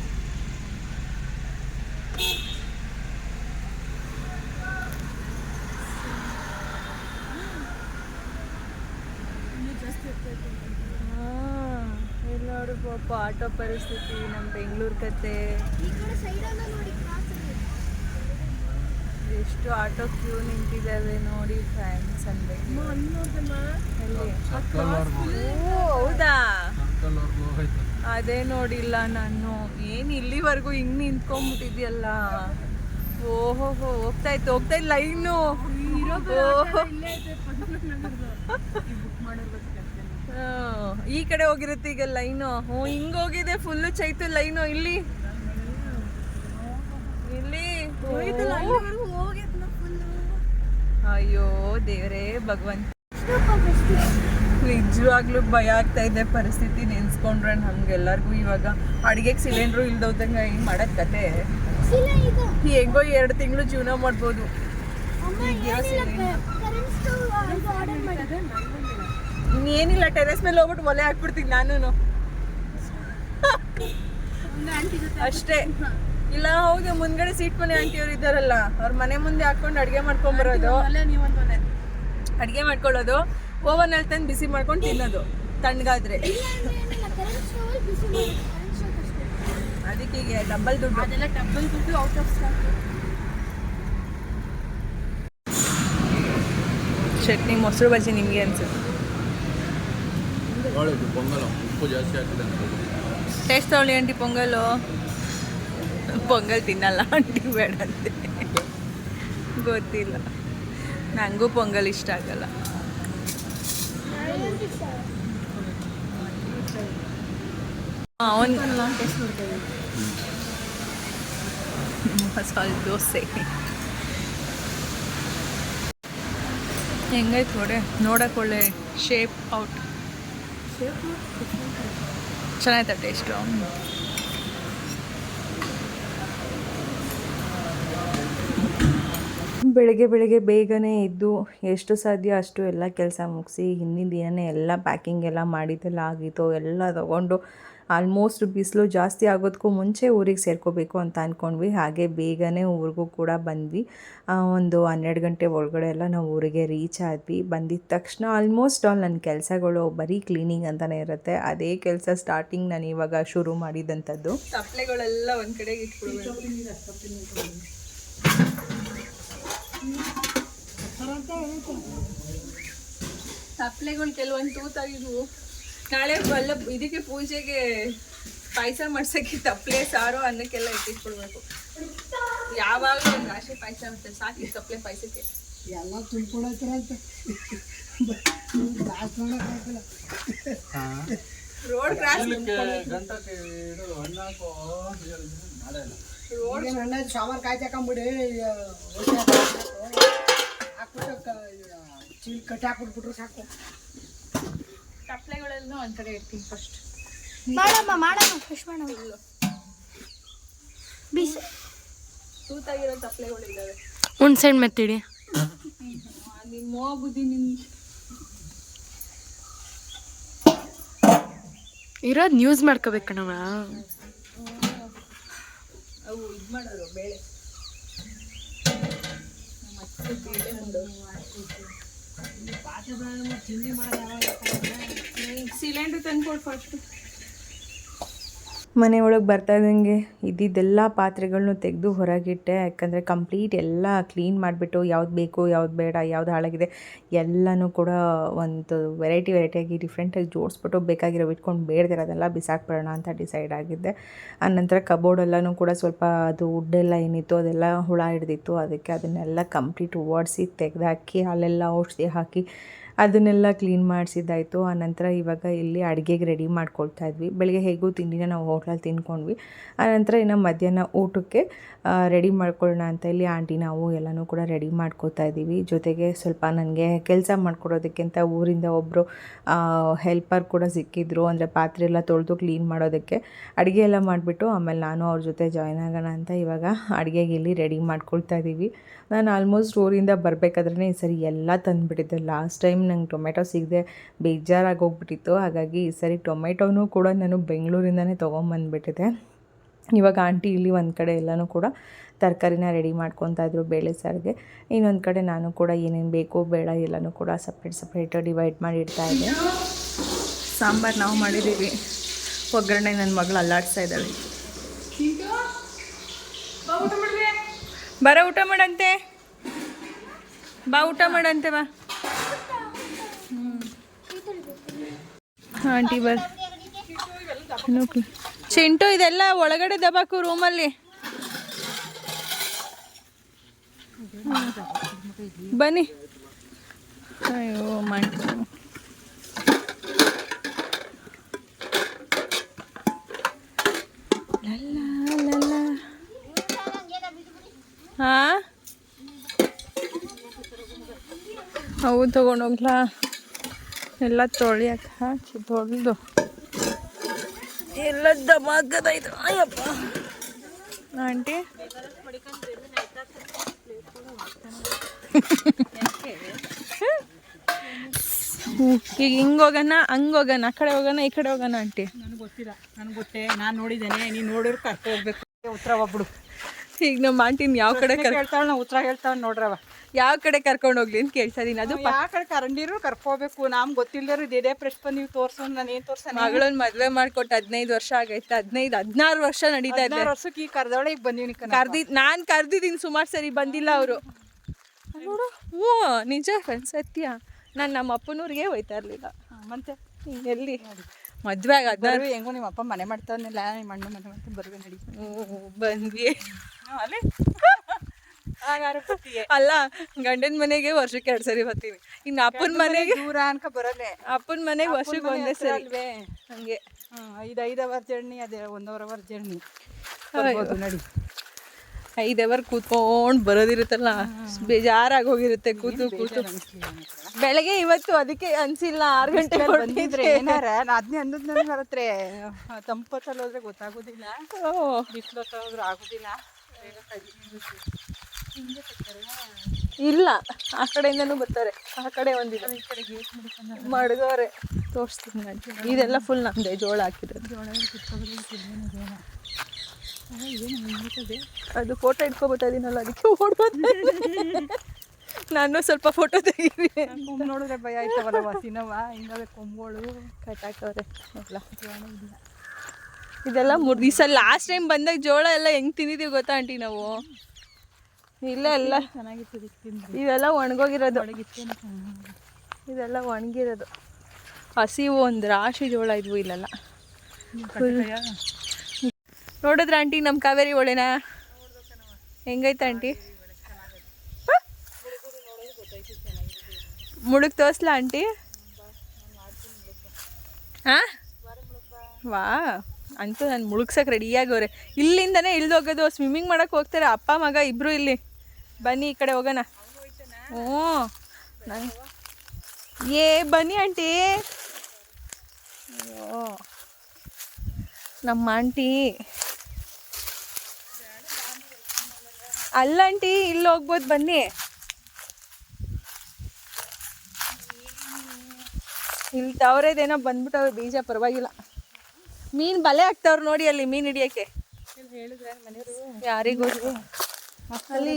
ಎಲ್ಲರೂ ಪಾಪ ಆಟೋ ಪರಿಸ್ಥಿತಿ, ನಮ್ಮ ಬೆಂಗಳೂರು ಕತೆ. ಎಷ್ಟು ಆಟೋ ಕ್ಯೂ ನಿಂತಿದ್ದಾವೆ ನೋಡಿ ಫ್ರೆಂಡ್ಸ್. ಹೌದಾ? ಅದೇ ನೋಡಿಲ್ಲ ನಾನು. ಏನು ಇಲ್ಲಿವರೆಗೂ ಹಿಂಗೆ ನಿಂತ್ಕೊಂಡ್ಬಿಟ್ಟಿದ್ಯಲ್ಲ. ಓಹೋ ಹೋಗ್ತಾ ಇತ್ತು ಲೈನು. ಈ ಕಡೆ ಹೋಗಿರುತ್ತೆ ಈಗ ಲೈನು. ಹಿಂಗೆ ಹೋಗಿದೆ ಫುಲ್ಲು ಚೈತು ಲೈನು. ಇಲ್ಲಿ ಅಯ್ಯೋ ದೇವರೇ ಭಗವಂತ, ನಿಜವಾಗ್ಲೂ ಭಯ ಆಗ್ತಾ ಇದೆ ಪರಿಸ್ಥಿತಿ ನೆನ್ಸ್ಕೊಂಡ್ರೆ ನಮ್ಗೆಲ್ಲರಿಗೂ. ಇವಾಗ ಅಡುಗೆಗೆ ಸಿಲಿಂಡ್ರು ಇಲ್ದೋದಂಗೆ ಹಿಂಗೆ ಮಾಡೋದು ಕತೆ. ಹೆಂಗೋ 2 ತಿಂಗಳು ಜೀವನ ಮಾಡ್ಬೋದು. ಏನಿಲ್ಲ, ಟೆರೆಸ್ ಮೇಲೆ ಹೋಗ್ಬಿಟ್ಟು ಒಲೆ ಹಾಕ್ಬಿಡ್ತೀನಿ ನಾನು ಅಷ್ಟೇ. ಇಲ್ಲ ಹೌದು, ಮುಂದ್ಗಡೆ ಸೀಟ್ ಮನೆ ಆಂಟಿಯವ್ರು ಇದ್ದಾರಲ್ಲ, ಅವ್ರ ಮನೆ ಮುಂದೆ ಹಾಕೊಂಡು ಅಡುಗೆ ಮಾಡ್ಕೊಂಬರೋದು, ಅಡುಗೆ ಮಾಡ್ಕೊಳ್ಳೋದು, ಓವನಲ್ಲಿ ತಂದು ಬಿಸಿ ಮಾಡ್ಕೊಂಡು ತಿನ್ನೋದು ತಣ್ಣಗಾದ್ರೆ. ಅದಕ್ಕೆ ಈಗ ಡಬಲ್ ದುಡ್ಡು ಔಟ್ ಆಫ್ ಸ್ಟಾಕ್. ಚಟ್ನಿ ಮೊಸರು ಬಜ್ಜಿ ನಿಮಗೆ ಅನ್ಸುತ್ತೆ ಉಪ್ಪು ಜಾಸ್ತಿ ಆಗ್ತದೆ. ಟೇಸ್ಟ್ ತಗೊಳ್ಳಿ ಆಂಟಿ. ಪೊಂಗಲ್ ತಿನ್ನಲ್ಲ ಆಂಟಿ, ಬೇಡ ಅಂತೆ. ಗೊತ್ತಿಲ್ಲ, ನನಗೂ ಪೊಂಗಲ್ ಇಷ್ಟ ಆಗಲ್ಲ. ಮಸಾಲೆ ದೋಸೆ ಹೆಂಗೈತೆ ನೋಡಿ, ನೋಡಕ್ಕೆ ಒಳ್ಳೆ ಶೇಪ್ ಔಟ್. ಚೆನ್ನಾಯ್ತಾ ಟೇಸ್ಟು? ಬೆಳಗ್ಗೆ ಬೇಗನೆ ಎದ್ದು ಎಷ್ಟು ಸಾಧ್ಯ ಅಷ್ಟು ಎಲ್ಲ ಕೆಲಸ ಮುಗಿಸಿ ಹಿಂದಿನ ದಿನವೇ ಎಲ್ಲ ಪ್ಯಾಕಿಂಗ್ ಎಲ್ಲ ಮಾಡಿದ್ದೆಲ್ಲ ಆಗಿತ್ತು. ಎಲ್ಲ ತೊಗೊಂಡು ಆಲ್ಮೋಸ್ಟ್ ಬಿಸಿಲು ಜಾಸ್ತಿ ಆಗೋದಕ್ಕೂ ಮುಂಚೆ ಊರಿಗೆ ಸೇರ್ಕೋಬೇಕು ಅಂತ ಅಂದ್ಕೊಂಡ್ವಿ. ಹಾಗೆ ಬೇಗನೆ ಊರಿಗೂ ಕೂಡ ಬಂದ್ವಿ. ಒಂದು 12 ಗಂಟೆ ಒಳಗಡೆ ಎಲ್ಲ ನಾವು ಊರಿಗೆ ರೀಚ್ ಆದ್ವಿ. ಬಂದಿದ್ದ ತಕ್ಷಣ ಆಲ್ಮೋಸ್ಟ್ ಆಲ್ ನನ್ನ ಕೆಲಸಗಳು ಬರೀ ಕ್ಲೀನಿಂಗ್ ಅಂತಲೇ ಇರುತ್ತೆ. ಅದೇ ಕೆಲಸ ಸ್ಟಾರ್ಟಿಂಗ್ ನಾನು ಇವಾಗ ಶುರು ಮಾಡಿದಂಥದ್ದು. ತಪ್ಪಲೆಗಳೆಲ್ಲ ಒಂದು ಕಡೆಗೆ ಇಟ್ಬಿಡ್ಬೇಕು. ತಪ್ಪಲೆಗಳು ಕೆಲವೊಂದು ತೂತಾಗಿದ್ವು. ನಾಳೆ ಇದಕ್ಕೆ ಪೂಜೆಗೆ ಪಾಯಸ ಮಾಡ್ಸೋಕ್ಕೆ ತಪ್ಪಲೆ ಸಾರು ಅನ್ನಕ್ಕೆಲ್ಲ ಇಟ್ಟಿಟ್ಬಿಡ್ಬೇಕು. ಯಾವಾಗಲೂ ಒಂದು ರಾಶಿ ಪಾಯಸ ಮತ್ತೆ ಸಾಕಿ ತಪ್ಪಲೆ ಪಾಯಸಕ್ಕೆ ಎಲ್ಲ ತುಂಬ್ಕೊಳತ್ತರಂತ ರೋಡ್ ಕ್ರಾಸ್ ರೋಡ್ ಶಾವರ್ ಕಾಯಿ ತಕೊಂಬಿಡಿ ಹಾಕ್ಬಿಟ್ಟು ಚೀಲ್ ಕಟ್ಟಿ ಹಾಕ್ಬಿಟ್ಬಿಟ್ರು ಸಾಕು. ತಪ್ಪಲೆಗಳೆಲ್ಲ ಒಂದು ಕಡೆ ಇಡ್ತೀನಿ ಫಸ್ಟ್. ಮಾಡಮ್ಮ ಫಿಶ್ ಮಾಡಮ್ಮ ಬೀಸ್ ತೂತಾಗಿರೋ ತಪ್ಪಲೆಗಳು ಇದ್ದಾವೆ. ಒಂದು ಸೈಡ್ ಮೆತ್ತಿಡಿ ನಿಮ್ಮ ಬುದ್ಧಿ ನಿಮ್ಗೆ ಇರೋದು ನ್ಯೂಸ್ ಮಾಡ್ಕೋಬೇಕು ಕಣವ. ಅವು ಇದು ಮಾಡೋರು ಬೇಳೆ ಮತ್ತೆ ಬೇಳೆ ಮಾಡೋರು. ಸಿಲಿಂಡ್ರ್ ತಂದ್ಕೊಡು ಫಸ್ಟ್. ಮನೆ ಒಳಗೆ ಬರ್ತಾ ಇದ್ದಂಗೆ ಇದ್ದಿದ್ದೆಲ್ಲ ಪಾತ್ರೆಗಳನ್ನೂ ತೆಗೆದು ಹೊರಗಿಟ್ಟೆ. ಯಾಕಂದರೆ ಕಂಪ್ಲೀಟ್ ಎಲ್ಲ ಕ್ಲೀನ್ ಮಾಡಿಬಿಟ್ಟು ಯಾವ್ದು ಬೇಕು ಯಾವ್ದು ಬೇಡ ಯಾವ್ದು ಹಾಳಾಗಿದೆ ಎಲ್ಲನೂ ಕೂಡ ಒಂದು ವೆರೈಟಿಯಾಗಿ ಡಿಫ್ರೆಂಟಾಗಿ ಜೋಡಿಸ್ಬಿಟ್ಟು ಬೇಕಾಗಿರೋ ಇಟ್ಕೊಂಡು ಬೇಡದಿರೋದೆಲ್ಲ ಬಿಸಾಕ್ಬಿಡೋಣ ಅಂತ ಡಿಸೈಡ್ ಆಗಿದ್ದೆ. ಆನಂತರ ಕಬೋರ್ಡೆಲ್ಲನೂ ಕೂಡ ಸ್ವಲ್ಪ ಅದು ವುಡ್ಡೆಲ್ಲ ಏನಿತ್ತು ಅದೆಲ್ಲ ಹುಳ ಹಿಡ್ದಿತ್ತು. ಅದಕ್ಕೆ ಅದನ್ನೆಲ್ಲ ಕಂಪ್ಲೀಟ್ ಒರೆಸಿ ತೆಗೆದಾಕಿ ಅಲ್ಲೆಲ್ಲ ಔಷಧಿ ಹಾಕಿ ಅದನ್ನೆಲ್ಲ ಕ್ಲೀನ್ ಮಾಡಿಸಿದ್ದಾಯಿತು. ಆನಂತರ ಇವಾಗ ಇಲ್ಲಿ ಅಡುಗೆಗೆ ರೆಡಿ ಮಾಡ್ಕೊಳ್ತಾ ಇದ್ವಿ. ಬೆಳಗ್ಗೆ ಹೇಗೂ ತಿಂಡಿನ ನಾವು ಹೋಟ್ಲಲ್ಲಿ ತಿಂದ್ಕೊಂಡ್ವಿ. ಆನಂತರ ಇನ್ನು ಮಧ್ಯಾಹ್ನ ಊಟಕ್ಕೆ ರೆಡಿ ಮಾಡ್ಕೊಳ್ಳೋಣ ಅಂತ ಇಲ್ಲಿ ಆಂಟಿ ನಾವು ಎಲ್ಲನೂ ಕೂಡ ರೆಡಿ ಮಾಡ್ಕೋತಾ ಇದ್ದೀವಿ. ಜೊತೆಗೆ ಸ್ವಲ್ಪ ನನಗೆ ಕೆಲಸ ಮಾಡ್ಕೊಡೋದಕ್ಕಿಂತ ಊರಿಂದ ಒಬ್ಬರು ಹೆಲ್ಪರ್ ಕೂಡ ಸಿಕ್ಕಿದ್ರು. ಅಂದರೆ ಪಾತ್ರೆ ಎಲ್ಲ ತೊಳೆದು ಕ್ಲೀನ್ ಮಾಡೋದಕ್ಕೆ. ಅಡುಗೆ ಎಲ್ಲ ಮಾಡಿಬಿಟ್ಟು ಆಮೇಲೆ ನಾನು ಅವ್ರ ಜೊತೆ ಜಾಯ್ನ್ ಆಗೋಣ ಅಂತ ಇವಾಗ ಅಡುಗೆಗೆ ಇಲ್ಲಿ ರೆಡಿ ಮಾಡ್ಕೊಳ್ತಾ ಇದ್ದೀವಿ. ನಾನು ಆಲ್ಮೋಸ್ಟ್ ಊರಿಂದ ಬರಬೇಕಾದ್ರೆ ಈ ಸರಿ ಎಲ್ಲ ತಂದುಬಿಟ್ಟಿದ್ದೆ. ಲಾಸ್ಟ್ ಟೈಮ್ ನಂಗೆ ಟೊಮೆಟೊ ಸಿಗದೆ ಬೇಜಾರಾಗೋಗ್ಬಿಟ್ಟಿತ್ತು. ಹಾಗಾಗಿ ಈ ಸರಿ ಟೊಮೆಟೊನೂ ಕೂಡ ನಾನು ಬೆಂಗಳೂರಿಂದನೇ ತೊಗೊಂಬಂದುಬಿಟ್ಟಿದ್ದೆ. ಇವಾಗ ಆಂಟಿ ಇಲ್ಲಿ ಒಂದು ಕಡೆ ಎಲ್ಲನೂ ಕೂಡ ತರಕಾರಿನ ರೆಡಿ ಮಾಡ್ಕೊತಾ ಇದ್ರು ಬೇಳೆ ಸಾರಿಗೆ. ಇನ್ನೊಂದು ಕಡೆ ನಾನು ಕೂಡ ಏನೇನು ಬೇಕು ಬೇಡ ಎಲ್ಲನೂ ಕೂಡ ಸಪ್ರೇಟ್ ಡಿವೈಡ್ ಮಾಡಿ ಇಡ್ತಾ ಇದ್ದೆ. ಸಾಂಬಾರು ನಾವು ಮಾಡಿದ್ದೀವಿ. ಒಗ್ಗರಣೆ ನನ್ನ ಮಗಳು ಅಲ್ಲಾಡಿಸ್ತಾ ಇದ್ದಾಳೆ. ಬರ ಊಟ ಮಾಡಂತೆ, ಬಾ ಊಟ ಮಾಡಂತೆ ಬಾ. ಆಂಟಿ ಬರ್ ಚಿಂಟು ಇದೆಲ್ಲ ಒಳಗಡೆ ದಬಾಕು ರೂಮಲ್ಲಿ. ಬನ್ನಿ. ಅಯ್ಯೋ ಮಾಡಿ ಹಾಂ ಅವು ತೊಗೊಂಡೋಗ್ಲಾ ಎಲ್ಲ ತೊಳಿಯಕ್ಕೆ ಹಾಕಿ ತೊಳೆದು ಎಲ್ಲ ದಬಾಕದಾಯ್ತು. ಅಯ್ಯಪ್ಪ ಆಂಟಿ ಈಗ ಹಿಂಗೆ ಹೋಗೋಣ ಹಂಗೆ ಹೋಗೋಣ ಆ ಕಡೆ ಹೋಗೋಣ ಈ ಕಡೆ ಹೋಗೋಣ ಆಂಟಿ. ನನಗೆ ಗೊತ್ತಿಲ್ಲ, ನನಗೆ ಗೊತ್ತೇ, ನಾನು ನೋಡಿದ್ದೇನೆ. ನೀನು ನೋಡಿದ್ರು ಕರ್ಕೊ ಹೋಗ್ಬೇಕು. ಉತ್ತರ ಒಬ್ಬಳು ಈಗ ನಮ್ಮ ಆಂಟಿನ ಯಾವ ಕಡೆ ಹೇಳ್ತಾಳೆ, ನಾವು ಉತ್ತರ ಹೇಳ್ತಾವೆ ನೋಡ್ರವ. ಯಾವ ಕಡೆ ಕರ್ಕೊಂಡು ಹೋಗ್ಲಿ ಅಂತ ಕೇಳ್ತಾ ಇದೀನಿ. ಅದು ಯಾವ ಕಡೆ ಕರಂಡಿರು ಕರ್ಕೋಬೇಕು. ನಮ್ಗೆ ಗೊತ್ತಿಲ್ಲರು ಇದೇ ಪ್ರಶ್ನೆ ನೀವು ತೋರ್ಸೋ. ನಾನು ಏನು ತೋರ್ಸ ಮಗಳನ್ನ ಮದ್ವೆ ಮಾಡ್ಕೊಟ್ಟು 15 ವರ್ಷ ಆಗೈತೆ. 16 ವರ್ಷ ನಡೀತಾ ಇದೆ. ವರ್ಷಕ್ಕೆ ಈ ಕರ್ದವಳೆ ಈಗ ಬಂದೀನಿ. ನಾನು ಕರ್ದಿದ್ದೀನಿ ಸುಮಾರು ಸರಿ, ಬಂದಿಲ್ಲ ಅವರು. ನೋಡು, ಹ್ಞೂ ನಿಜ ಫ್ರೆಂಡ್ಸ್, ಸತ್ಯ. ನಾನು ನಮ್ಮ ಅಪ್ಪನೂರಿಗೆ ಹೋಯ್ತಾ ಇರಲಿಲ್ಲ. ಮತ್ತೆ ಎಲ್ಲಿ ಮದುವೆ ಆಗ 16 ಹೆಂಗೋ ನಿಮ್ಮ ಅಪ್ಪ ಮನೆ ಮಾಡ್ತಾನಿಲ್ಲ, ನಿಮ್ಮ ಅಣ್ಣ ಮನೆ ಮಾಡ್ತಾ ಬರುವೆ ನಡಿ. ಬಂದ್ವಿ ಅಲ್ಲಿ ಅಲ್ಲ, ಗಂಡನ ಮನೆಗೆ ವರ್ಷಕ್ಕೆ 2 ಸರಿ ಬರ್ತೀನಿ. ಇನ್ನು ಅಪ್ಪನ ಮನೆಗೆ ದೂರ ಅನ್ಕ ಬರಲ್ಲ. ಅಪ್ಪನ ಮನೆಗೆ ವರ್ಷಕ್ಕೆ ಒಂದೇ ಸರಿ ಅಲ್ವೇ ಹಂಗೆ. 5 ಅವರ್ ಜರ್ನಿ, ಅದೇ 1 ಅವರ್ ಜರ್ನಿ ಬರ್ಬೋದು ನಡಿ. 5 ಅವರ್ ಕೂತ್ಕೊಂಡು ಬರೋದಿರುತ್ತಲ್ಲ, ಬೇಜಾರಾಗಿ ಹೋಗಿರುತ್ತೆ ಕೂತು. ಬೆಳಗ್ಗೆ ಇವತ್ತು ಅದಕ್ಕೆ ಅನ್ಸಿಲ್ಲ 6 ಗಂಟೆ ಬಂದಿದ್ರೆ ಏನಾರ ಅದನ್ನೇ ಅನ್ನೋದು. ನನಗೆ ಬರತ್ರೆ ತಂಪತ್ತಲ್ಲಿ ಹೋದ್ರೆ ಗೊತ್ತಾಗೋದಿಲ್ಲ, ಬಿಸಿಲು ಹೋದ್ರೆ ಆಗೋದಿಲ್ಲ. ಇಲ್ಲ ಆ ಕಡೆಯಿಂದನೂ ಬರ್ತಾರೆ, ಆ ಕಡೆ ಒಂದಿದೆ ಮಡ್ಗವ್ರೆ. ತೋರಿಸ್ತೀನಿ ನಾನು. ಇದೆಲ್ಲ ಫುಲ್ ನಮ್ಮದೇ ಜೋಳ ಹಾಕಿರೋದು. ಅದು ಫೋಟೋ ಇಟ್ಕೊಬಿಡ್ತಾ ಇದೀನಲ್ಲ, ಅದಕ್ಕೆ ಓಡ್ಬೋದು. ನಾನು ಸ್ವಲ್ಪ ಫೋಟೋ ತೆಗೀರಿ. ನೋಡಿದ್ರೆ ಭಯ ಆಯ್ತವಲ್ಲ ವಾಸಿನವ, ಹಿಂಗವೇ ಕೊಂಬುಗಳು ಕಟ್ಟಾಕವ್ರೆ ಎಲ್ಲ. ಇದೆಲ್ಲ ಈ ಸಲ ಲಾಸ್ಟ್ ಟೈಮ್ ಬಂದಾಗ ಜೋಳ ಎಲ್ಲ ಹೆಂಗೆ ತಿಂದಿದ್ದೀವಿ ಗೊತ್ತಾ ಆಂಟಿ ನಾವು? ಇಲ್ಲ ಎಲ್ಲ ಚೆನ್ನಾಗಿತ್ತು ತಿಂದ್ರಿ. ಇವೆಲ್ಲ ಒಣಗೋಗಿರೋದು, ಇದೆಲ್ಲ ಒಣಗಿರೋದು. ಹಸಿವು ಒಂದು ರಾಶಿ ಜೋಳ ಇದ್ವು ಇಲ್ಲೆಲ್ಲ. ನೋಡಿದ್ರ ಆಂಟಿ ನಮ್ಮ ಕಾವೇರಿ ಒಳೆನಾ ಹೆಂಗೈತೆ ಆಂಟಿ? ಮುಳುಗ್ ತೋರಿಸ್ಲಾ ಆಂಟಿ? ಹಾಂ ವಾ, ಅಂತೂ ನಾನು ಮುಳುಗ್ಸಕ್ಕೆ ರೆಡಿಯಾಗವ್ರೆ. ಇಲ್ಲಿಂದನೇ ಇಳ್ದೋಗೋದು. ಸ್ವಿಮ್ಮಿಂಗ್ ಮಾಡೋಕ್ಕೆ ಹೋಗ್ತಾರೆ ಅಪ್ಪ ಮಗ ಇಬ್ಬರು. ಇಲ್ಲಿ ಬನ್ನಿ, ಈ ಕಡೆ ಹೋಗೋಣ. ಹ್ಞೂ ಏ ಬನ್ನಿ ಆಂಟಿ. ಅಯ್ಯೋ ನಮ್ಮ ಆಂಟಿ ಅಲ್ಲ ಆಂಟಿ, ಇಲ್ಲಿ ಹೋಗ್ಬೋದು ಬನ್ನಿ. ಇಲ್ಲಿ ತವರೇದೇನೋ ಬಂದ್ಬಿಟ್ಟವ್ರು ಬೀಜ, ಪರವಾಗಿಲ್ಲ. ಮೀನು ಬಲೆ ಹಾಕ್ತವ್ರು ನೋಡಿ ಅಲ್ಲಿ ಮೀನು ಹಿಡಿಯೋಕ್ಕೆ. ಯಾರಿಗೂ ಅಲ್ಲಿ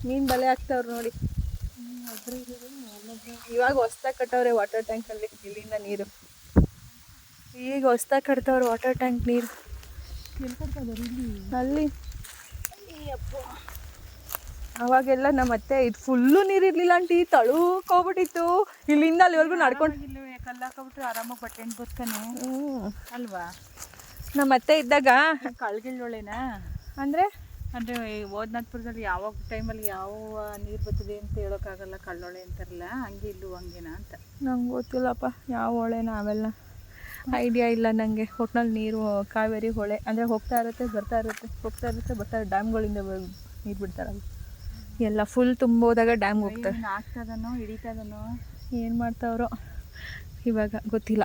ಮೀನು ಬಲೆ ಹಾಕ್ತವ್ರು ನೋಡಿ. ಇವಾಗ ಹೊಸ್ದಾಗಿ ಕಟ್ಟವ್ರೆ ವಾಟರ್ ಟ್ಯಾಂಕಲ್ಲಿ, ಇಲ್ಲಿಂದ ನೀರು. ಈಗ ಹೊಸ್ದಾಗಿ ಕಟ್ತವ್ರೆ ವಾಟರ್ ಟ್ಯಾಂಕ್ ನೀರು ಅಲ್ಲಿ. ಅವಾಗೆಲ್ಲ ನಮ್ಮ ಅತ್ತೆ ಇದು ಫುಲ್ಲು ನೀರಿರ್ಲಿಲ್ಲ ಆಂಟಿ, ತಳುಕೋಗ್ಬಿಟ್ಟಿತ್ತು. ಇಲ್ಲಿಂದ ಅಲ್ಲಿವರೆಗೂ ನಡ್ಕೊಂಡು ಕಲ್ಲು ಹಾಕೊಬಿಟ್ರೆ ಆರಾಮಾಗಿ ಬಟ್ಟೆ ಹಿಂಡ್ಬೋದ್ಕನೆ ಅಲ್ವಾ? ನಮ್ಮ ಅತ್ತೆ ಇದ್ದಾಗ ಕಳ್ಗಿಳ್ಳೊಳೆನಾ ಅಂದರೆ ಅಂದರೆ ಓದ್ನಾಥ್ಪುರದಲ್ಲಿ ಯಾವಾಗ ಟೈಮಲ್ಲಿ ಯಾವ ನೀರು ಬರ್ತದೆ ಅಂತ ಹೇಳೋಕ್ಕಾಗಲ್ಲ, ಕಳ್ಳೊಳೆ ಅಂತಾರಲ್ಲ, ಹಂಗೆ ಇಲ್ಲೂ ಹಂಗೇನಾ ಅಂತ. ನಂಗೆ ಗೊತ್ತಿಲ್ಲಪ್ಪ ಯಾವ ಹೊಳೆ, ನಾವೆಲ್ಲ ಐಡಿಯಾ ಇಲ್ಲ ನನಗೆ. ಒಟ್ನಲ್ಲಿ ನೀರು ಕಾವೇರಿ ಹೊಳೆ ಅಂದರೆ ಹೋಗ್ತಾ ಇರುತ್ತೆ ಬರ್ತಾ ಇರುತ್ತೆ, ಹೋಗ್ತಾ ಇರುತ್ತೆ ಬರ್ತಾ ಇರುತ್ತೆ. ಡ್ಯಾಮ್ಗಳಿಂದ ನೀರು ಬಿಡ್ತಾರಲ್ಲ ಎಲ್ಲ ಫುಲ್ ತುಂಬೋದಾಗ ಡ್ಯಾಮ್ಗೆ ಹೋಗ್ತಾರೆ. ಆಗ್ತದನೋ ಹಿಡಿತದನೋ ಏನು ಮಾಡ್ತಾವ್ರೋ ಇವಾಗ ಗೊತ್ತಿಲ್ಲ.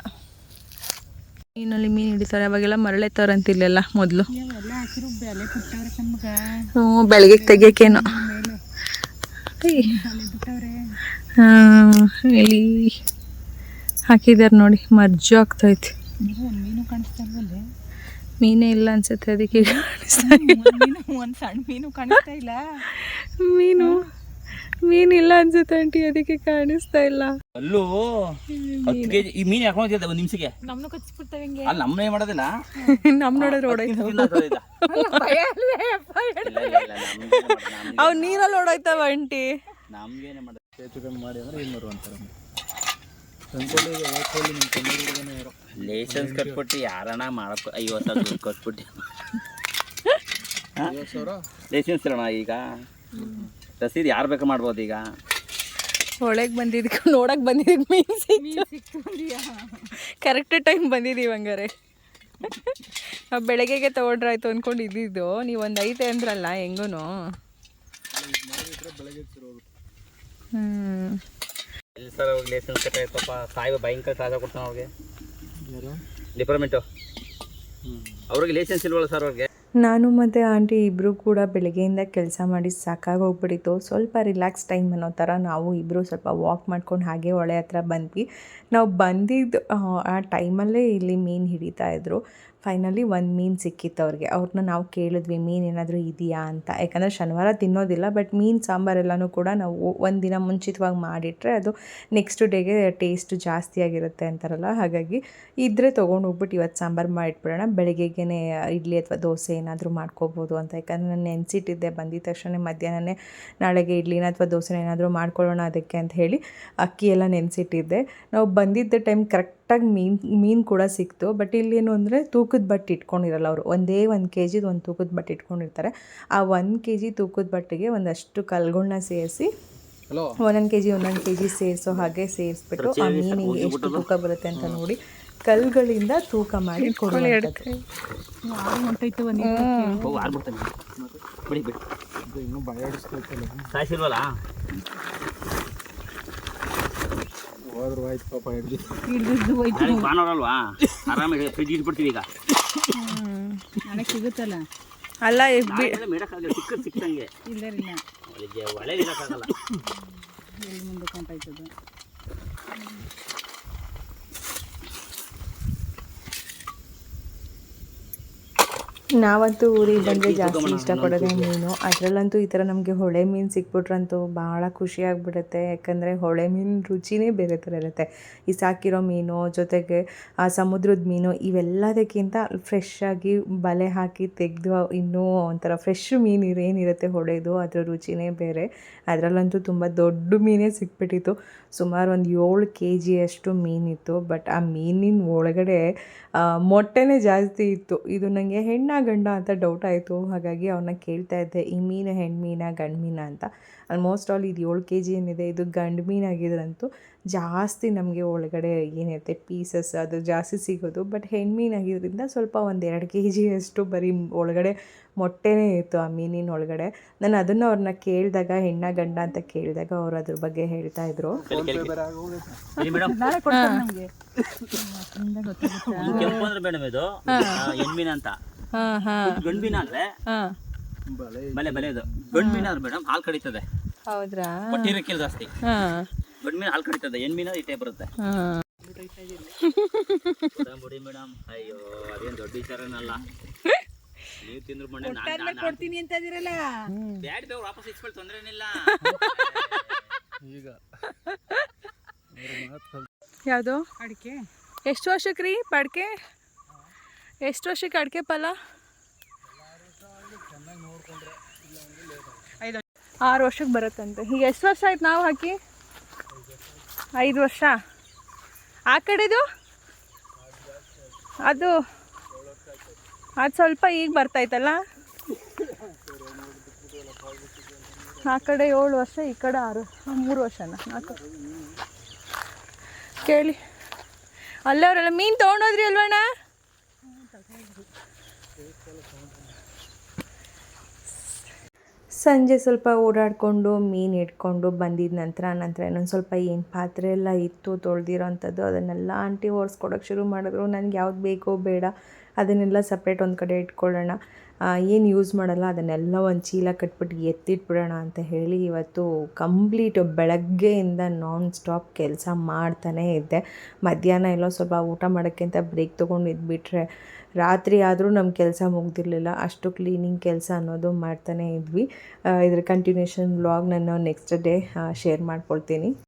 ಮೀನಲ್ಲಿ ಮೀನು ಹಿಡಿತಾರೆ. ಅವಾಗೆಲ್ಲ ಮರಳೆತ್ತವ್ರಂತ ಇಲ್ಲೆಲ್ಲ ಮೊದಲು. ಎಲ್ಲ ಹಾಕಿರೋ ಬೆಲೆ ಕೊಟ್ಟವ್ರೆ ನಮ್ಗೆ. ಹ್ಞೂ ಬೆಳಗ್ಗೆ ತೆಗಿಯೋಕ್ಕೇನೋ ಹಾಂ ಇಲ್ಲಿ ಹಾಕಿದ್ದಾರೆ ನೋಡಿ. ಮರ್ಜು ಆಗ್ತೈತಿ. ಮೀನು ಕಾಣಿಸ್ತಾ ಇಲ್ವಲ್ಲೇ? ಮೀನೇ ಇಲ್ಲ ಅನ್ಸುತ್ತೆ, ಅದಕ್ಕೆ ಕಾಣಿಸ್ತಾ ಒಂದು ಸಣ್ಣ ಮೀನು ಕಾಣಿಸ್ತಾ ಇಲ್ಲ. ಮೀನಿಲ್ಲ ಅನ್ಸುತ್ತೆ ಆಂಟಿ, ಅದಕ್ಕೆ ಕಾಣಿಸ್ತಾ ಇಲ್ಲ. ಅಲ್ಲೂ 10 kg ಈ ಮೀನು ಹಾಕೊಂಡಿದ್ದೆ ಒಂದು ನಿಮಿಷಕ್ಕೆ. ನಮ್ಮನ್ನು ಕಚ್ಚಿಬಿಡ್ತವೆ ಹಿಂಗೆ. ಅಲ್ಲಿ ನಮ್ಮನೆ ಮಾಡೋದಿಲ್ಲ, ನಮ್ಮ ನೋಡಿದ್ರೆ ಓಡಾಯ್ತಾವ ಅವು ನೀರಲ್ಲಿ ಓಡಾಯ್ತಾವ ಆಂಟಿ. ನಮ್ಗೇನೆ ಮಾಡೋದು ಮಾಡಿ ಅಂದ್ರೆ 200 ಅಂತಾರೆ. ಲೈಸೆನ್ಸ್ ಕಟ್ಬಿಟ್ಟು ಯಾರಣ ಮಾಡಕ್ಕೆ 50,000 ದುಡ್ಡು ಕಟ್ಬಿಟ್ಟು ಲೈಸೆನ್ಸ್ ಇರೋಣ. ಈಗ ರಸೀದಿ ಯಾರು ಬೇಕು ಮಾಡ್ಬೋದು. ಈಗ ಹೊಳೆಗೆ ಬಂದಿದ್ದಕ್ಕೆ ನೋಡಕ್ಕೆ ಬಂದಿದ್ದು ಮೀನು ಸಿಕ್ತು. ಕರೆಕ್ಟ್ ಟೈಮ್ ಬಂದಿದ್ದೀವಿ ಹಂಗಾರೆ. ನಾವು ಬೆಳಗ್ಗೆಗೆ ತೊಗೊಂಡ್ರಾಯ್ತು ಅಂದ್ಕೊಂಡು ಇದ್ದಿದ್ದು, ನೀವು ಒಂದು ಐತೆ ಅಂದ್ರಲ್ಲ ಹೆಂಗೂ. ಎಲ್ಲಿ ಸರ್ ಅವ್ರಿಗೆ ಲೈಸೆನ್ಸ್ ಕಟ್ಟಾಯ್ತಪ್ಪ, ಸಾಯ್ಬ ಭಯಂಕರ ಸಾಲ ಕೊಡ್ತಾನೆ ಅವ್ರಿಗೆ. ಡಿಪಾರ್ಟ್ಮೆಂಟು ಅವ್ರಿಗೆ ಲೈಸೆನ್ಸ್ ಇಲ್ವಲ್ಲ ಸರ್ ಅವ್ರಿಗೆ. ನಾನು ಮತ್ತು ಆಂಟಿ ಇಬ್ಬರು ಕೂಡ ಬೆಳಗ್ಗೆಯಿಂದ ಕೆಲಸ ಮಾಡಿ ಸಾಕಾಗೋಗ್ಬಿಟ್ಟಿತ್ತು. ಸ್ವಲ್ಪ ರಿಲ್ಯಾಕ್ಸ್ ಟೈಮ್ ಅನ್ನೋ ಥರ ನಾವು ಇಬ್ಬರು ಸ್ವಲ್ಪ ವಾಕ್ ಮಾಡ್ಕೊಂಡು ಹಾಗೆ ಹೊಳೆ ಹತ್ರ ಬಂದ್ವಿ. ನಾವು ಬಂದಿದ್ದು ಆ ಟೈಮಲ್ಲೇ ಇಲ್ಲಿ ಮೀನು ಹಿಡಿತಾಯಿದ್ರು. ಫೈನಲಿ ಒಂದು ಮೀನು ಸಿಕ್ಕಿತ್ತು ಅವ್ರಿಗೆ. ಅವ್ರನ್ನ ನಾವು ಕೇಳಿದ್ವಿ ಮೀನು ಏನಾದರೂ ಇದೆಯಾ ಅಂತ. ಯಾಕಂದರೆ ಶನಿವಾರ ತಿನ್ನೋದಿಲ್ಲ, ಬಟ್ ಮೀನು ಸಾಂಬಾರೆಲ್ಲನೂ ಕೂಡ ನಾವು ಒಂದಿನ ಮುಂಚಿತವಾಗಿ ಮಾಡಿಟ್ರೆ ಅದು ನೆಕ್ಸ್ಟ್ ಡೇಗೆ ಟೇಸ್ಟ್ ಜಾಸ್ತಿ ಆಗಿರುತ್ತೆ ಅಂತಾರಲ್ಲ. ಹಾಗಾಗಿ ಇದ್ದರೆ ತೊಗೊಂಡು ಹೋಗ್ಬಿಟ್ಟು ಇವತ್ತು ಸಾಂಬಾರು ಮಾಡಿಟ್ಬಿಡೋಣ, ಬೆಳಗ್ಗೆಗೆ ಇಡ್ಲಿ ಅಥವಾ ದೋಸೆ ಏನಾದರೂ ಮಾಡ್ಕೋಬೋದು ಅಂತ. ಯಾಕಂದರೆ ನಾನು ನೆನೆಸಿಟ್ಟಿದ್ದೆ, ಬಂದಿದ ತಕ್ಷಣ ಮಧ್ಯಾಹ್ನನೇ ನಾಳೆಗೆ ಇಡ್ಲಿನ ಅಥವಾ ದೋಸೆನ ಏನಾದರೂ ಮಾಡ್ಕೊಳ್ಳೋಣ ಅದಕ್ಕೆ ಅಂತ ಹೇಳಿ ಅಕ್ಕಿ ಎಲ್ಲ ನೆನೆಸಿಟ್ಟಿದ್ದೆ. ನಾವು ಬಂದಿದ್ದ ಟೈಮ್ ಕರೆಕ್ಟಾಗಿ ಮೀನು ಕೂಡ ಸಿಕ್ತು. ಬಟ್ ಇಲ್ಲೇನು ಅಂದರೆ ತೂಕದ ಬಟ್ಟೆ ಇಟ್ಕೊಂಡಿರಲ್ಲ ಅವರು. ಒಂದೇ 1 kg ಒಂದು ತೂಕದ ಬಟ್ಟೆ ಇಟ್ಕೊಂಡಿರ್ತಾರೆ. ಆ 1 kg ತೂಕದ ಬಟ್ಟೆಗೆ ಒಂದಷ್ಟು ಕಲ್ಗಳನ್ನ ಸೇರಿಸಿ ಒಂದೊಂದು ಕೆ ಜಿ ಸೇರಿಸೋ ಹಾಗೆ ಸೇರಿಸ್ಬಿಟ್ಟು ಆ ಮೀನಿಗೆ ಎಷ್ಟು ತೂಕ ಬರುತ್ತೆ ಅಂತ ನೋಡಿ ಕಲ್ಗಳಿಂದ ತೂಕ ಮಾಡಿ ಕೊಡುವಂಥದ್ದು. ಸಾಯಿಸಿಲ್ವಲ್ಲ ಹೋದ್ರು ಆಯ್ತು ಪಾಪ ಹಿಡ್ದು ಬಾನವರಲ್ವಾ, ಆರಾಮಾಗಿ ಫ್ರಿಜ್ ಇಟ್ಬಿಡ್ತೀವಿ. ಈಗ ನನಗೆ ಸಿಗುತ್ತಲ್ಲ ಅಲ್ಲ ಮೇಡಕ್ಕಾಗಲ್ಲ, ಸಿಕ್ಕಂಗೆ ಇಲ್ಲ ಒಳ್ಳೆ ಇರೋಕ್ಕಾಗಲ್ಲ. ಎಲ್ಲಿ ಮುಂದೆ ಕೊಂಟಾಯ್ತದ. ನಾವಂತೂ ಊರಿಗೆ ಬಂದರೆ ಜಾಸ್ತಿ ಇಷ್ಟಪಡೋದೇ ಮೀನು. ಅದರಲ್ಲಂತೂ ಈ ಥರ ನಮಗೆ ಹೊಳೆ ಮೀನು ಸಿಕ್ಬಿಟ್ರಂತೂ ಭಾಳ ಖುಷಿ ಆಗಿಬಿಡುತ್ತೆ. ಯಾಕಂದರೆ ಹೊಳೆ ಮೀನು ರುಚಿನೇ ಬೇರೆ ಥರ ಇರುತ್ತೆ. ಈ ಸಾಕಿರೋ ಮೀನು ಜೊತೆಗೆ ಆ ಸಮುದ್ರದ ಮೀನು ಇವೆಲ್ಲದಕ್ಕಿಂತ ಫ್ರೆಶ್ಶಾಗಿ ಬಲೆ ಹಾಕಿ ತೆಗೆದು ಇನ್ನೂ ಒಂಥರ ಫ್ರೆಶ್ ಮೀನು ಏನಿರುತ್ತೆ ಹೊಳೆದು ಅದರ ರುಚಿನೇ ಬೇರೆ. ಅದರಲ್ಲಂತೂ ತುಂಬ ದೊಡ್ಡ ಮೀನೇ ಸಿಕ್ಬಿಟ್ಟಿತ್ತು. ಸುಮಾರು ಒಂದು 7 kg ಮೀನಿತ್ತು. ಬಟ್ ಆ ಮೀನಿನ ಒಳಗಡೆ ಮೊಟ್ಟೆನೇ ಜಾಸ್ತಿ ಇತ್ತು. ಇದು ನನಗೆ ಹೆಣ್ಣಾ ಗಂಡ ಅಂತ ಡೌಟ್ ಆಯಿತು. ಹಾಗಾಗಿ ಅವನ್ನ ಕೇಳ್ತಾ ಇದ್ದೆ, ಈ ಮೀನು ಹೆಣ್ಣು ಮೀನಾ ಗಂಡು ಮೀನಾ ಅಂತ. ಆಲ್ಮೋಸ್ಟ್ ಆಲ್ ಇದು 7 kg ಏನಿದೆ ಇದು ಗಂಡು ಮೀನಾಗಿದ್ರಂತೂ ಜಾಸ್ತಿ ನಮಗೆ ಒಳಗಡೆ ಏನಿರುತ್ತೆ ಪೀಸಸ್ ಅದು ಜಾಸ್ತಿ ಸಿಗೋದು. ಬಟ್ ಹೆಣ್ಣು ಮೀನಾಗಿದ್ದರಿಂದ ಸ್ವಲ್ಪ ಒಂದು 2 kg ಬರೀ ಒಳಗಡೆ ಮೊಟ್ಟೆನೇ ಇತ್ತು ಆ ಮೀನಿನ ಒಳಗಡೆ. ನಾನು ಅದನ್ನು ಅವ್ರನ್ನ ಕೇಳಿದಾಗ ಹೆಣ್ಣಾ ಗಂಡ ಅಂತ ಕೇಳಿದಾಗ ಅವ್ರು ಅದ್ರ ಬಗ್ಗೆ ಹೇಳ್ತಾಯಿದ್ರು. ನಾಳೆ ಕೊಡ್ತಾರೆ ನಮಗೆ. ಕೆಂಪು ಅಂದ್ರೆ ಮೇಡಮ್ ಇದು ಹೆಣ್ಮೀನ ಅಂತ. ಗಂಡು ಮೀನ ಅಂದ್ರೆ ಬಲೆ ಇದು. ಗಂಡು ಮೀನ ಅಂದ್ರೆ ಮೇಡಮ್ ಹಾಲು ಕಡಿತದೆ. ಹೌದ್ರಾ? ಹೊಟ್ಟೆ ಇರಕ್ಕಿಲ್ಲ ಜಾಸ್ತಿ. ಗಂಡು ಮೀನು ಹಾಲು ಕಡಿತದೆ, ಹೆಣ್ಮೀನ ಇಟ್ಟೇ ಬರುತ್ತೆ. ಬಿಡಿ ಮೇಡಮ್, ಅಯ್ಯೋ ಅದೇನು ದೊಡ್ಡ ವಿಚಾರನಲ್ಲ. ನೀವು ತಿಂದ್ರು ಮಣ್ಣೆ ಕೊಡ್ತೀನಿ ಅಂತ ಇದೀರಲ್ಲ. ಬ್ಯಾಡ್ ವಾಪಸ್ ಇಸ್ಕೊಳ್ಳಿ, ತೊಂದ್ರೆ ಏನಿಲ್ಲ. ಈಗ ಯಾವುದು ಅಡಿಕೆ ಎಷ್ಟು ವರ್ಷಕ್ಕೆ ರೀ ಪಡ್ಕೆ? ಎಷ್ಟು ವರ್ಷಕ್ಕೆ ಅಡಿಕೆ ಫಲ? 6 ವರ್ಷಕ್ಕೆ ಬರುತ್ತಂತೆ. ಈಗ ಎಷ್ಟು ವರ್ಷ ಆಯ್ತು ನಾವು ಹಾಕಿ? 5 ವರ್ಷ. ಆ ಕಡೆದು ಅದು ಸ್ವಲ್ಪ ಈಗ ಬರ್ತಾಯ್ತಲ್ಲ. ಆ ಕಡೆ 7 ವರ್ಷ, ಈ ಕಡೆ 3 ವರ್ಷನ 4. ಕೇಳಿ ಅಲ್ಲೇ ಅವರೆಲ್ಲ ಮೀನು ತೊಗೊಂಡೋದ್ರಿ ಅಲ್ವಣ್ಣ? ಸಂಜೆ ಸ್ವಲ್ಪ ಓಡಾಡಿಕೊಂಡು ಮೀನು ಇಟ್ಕೊಂಡು ಬಂದಿದ್ದ ನಂತರ ಇನ್ನೊಂದು ಸ್ವಲ್ಪ ಏನು ಪಾತ್ರೆ ಎಲ್ಲ ಇತ್ತು ತೊಳೆದಿರೋ ಅಂಥದ್ದು ಅದನ್ನೆಲ್ಲ ಆಂಟಿ ಒರೆಸ್ಕೊಡೋಕ್ಕೆ ಶುರು ಮಾಡಿದ್ರು. ನನಗೆ ಯಾವ್ದು ಬೇಕೋ ಬೇಡ ಅದನ್ನೆಲ್ಲ ಸಪ್ರೇಟ್ ಒಂದು ಕಡೆ ಇಟ್ಕೊಳ್ಳೋಣ, ಏನು ಯೂಸ್ ಮಾಡಲ್ಲ ಅದನ್ನೆಲ್ಲ ಒಂದು ಚೀಲ ಕಟ್ಬಿಟ್ಟು ಎತ್ತಿಟ್ಬಿಡೋಣ ಅಂತ ಹೇಳಿ ಇವತ್ತು ಕಂಪ್ಲೀಟ್ ಬೆಳಗ್ಗೆಯಿಂದ ನಾನ್ ಸ್ಟಾಪ್ ಕೆಲಸ ಮಾಡ್ತಾನೇ ಇದ್ದೆ. ಮಧ್ಯಾಹ್ನ ಎಲ್ಲೋ ಸ್ವಲ್ಪ ಊಟ ಮಾಡೋಕ್ಕೆ ಅಂತ ಬ್ರೇಕ್ ತೊಗೊಂಡು ಇದ್ಬಿಟ್ರೆ ರಾತ್ರಿ ಆದರೂ ನಮ್ಮ ಕೆಲಸ ಮುಗ್ದಿರಲಿಲ್ಲ. ಅಷ್ಟು ಕ್ಲೀನಿಂಗ್ ಕೆಲಸ ಅನ್ನೋದು ಮಾಡ್ತಾನೇ ಇದ್ವಿ. ಇದ್ರ ಕಂಟಿನ್ಯೂಷನ್ ವ್ಲಾಗ್ ನಾನು ನೆಕ್ಸ್ಟ್ ಡೇ ಶೇರ್ ಮಾಡ್ಕೊಳ್ತೀನಿ.